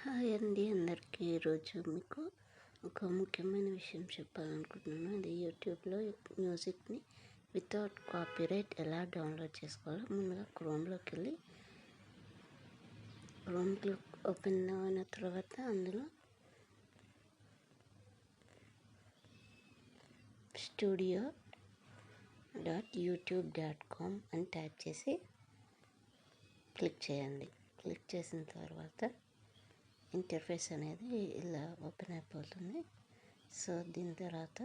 Hi అండి అందరికీ. ఈరోజు మీకు ఒక ముఖ్యమైన విషయం చెప్పాలనుకుంటున్నాను. అది యూట్యూబ్లో మ్యూజిక్ని వితౌట్ కాపీరైట్ ఎలా డౌన్లోడ్ చేసుకోవాలో. ముందుగా క్రోమ్లోకి ఓపెన్ అయిన తర్వాత అందులో studio.youtube.com అని టైప్ చేసి క్లిక్ చేయండి. క్లిక్ చేసిన తర్వాత ఇంటర్ఫేస్ అనేది ఇలా ఓపెన్ అయిపోతుంది. సో దీని తర్వాత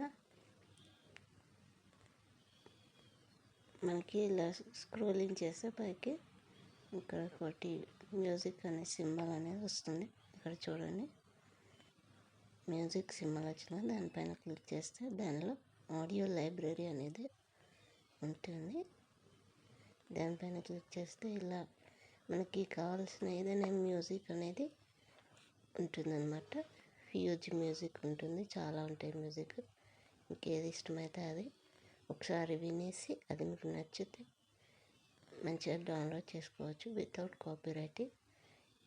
మనకి ఇలా స్క్రోలింగ్ చేస్తే పైకి ఇక్కడ ఒకటి మ్యూజిక్ అనే సింబల్ అనేది వస్తుంది. ఇక్కడ చూడండి, మ్యూజిక్ సింబల్ వచ్చిన దానిపైన క్లిక్ చేస్తే దానిలో ఆడియో లైబ్రరీ అనేది ఉంటుంది. దానిపైన క్లిక్ చేస్తే ఇలా మనకి కావాల్సిన ఏదైనా మ్యూజిక్ అనేది ఉంటుందన్నమాట. హ్యూజ్ మ్యూజిక్ ఉంటుంది, చాలా ఉంటాయి మ్యూజిక్. మీకు ఏది ఇష్టమైతే అది ఒకసారి వినేసి అది మీకు నచ్చితే మంచిగా డౌన్లోడ్ చేసుకోవచ్చు వితౌట్ కాపీరైట్.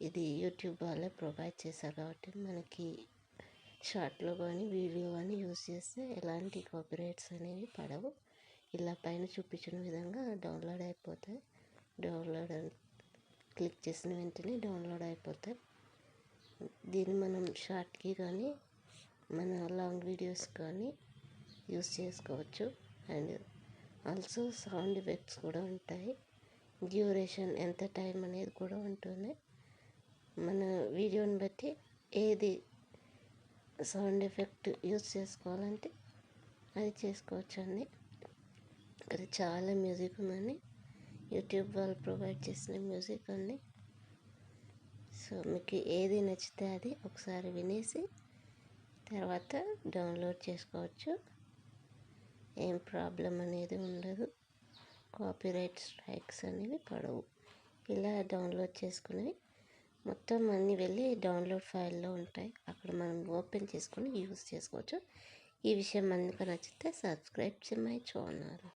ఇది యూట్యూబ్ వాళ్ళే ప్రొవైడ్ చేశారు కాబట్టి మనకి షార్ట్లో కానీ వీడియో కానీ యూజ్ చేస్తే ఎలాంటి కాపీరైట్స్ అనేవి పడవు. ఇలా పైన చూపించిన విధంగా డౌన్లోడ్ అయిపోతాయి. క్లిక్ చేసిన వెంటనే డౌన్లోడ్ అయిపోతాయి. దీన్ని మనం షార్ట్కి కానీ మన లాంగ్ వీడియోస్ కానీ యూస్ చేసుకోవచ్చు. అండ్ ఆల్సో సౌండ్ ఎఫెక్ట్స్ కూడా ఉంటాయి. డ్యూరేషన్ ఎంత టైం అనేది కూడా ఉంటుంది. మన వీడియోని బట్టి ఏది సౌండ్ ఎఫెక్ట్ యూస్ చేసుకోవాలంటే అది చేసుకోవచ్చు అండి. ఇక్కడ చాలా మ్యూజిక్ ఉందండి, యూట్యూబ్ వాళ్ళు ప్రొవైడ్ చేసిన మ్యూజిక్ అండి. సో మీకు ఏది నచ్చితే అది ఒకసారి వినేసి తర్వాత డౌన్లోడ్ చేసుకోవచ్చు. ఏం ప్రాబ్లం అనేది ఉండదు. కాపీరైట్ స్ట్రైక్స్ అనేవి పడవు. ఇలా డౌన్లోడ్ చేసుకుని మొత్తం అన్నీ వెళ్ళి డౌన్లోడ్ ఫైల్లో ఉంటాయి. అక్కడ మనం ఓపెన్ చేసుకొని యూస్ చేసుకోవచ్చు. ఈ విషయం మనకు నచ్చితే సబ్స్క్రైబ్ మై ఛానల్.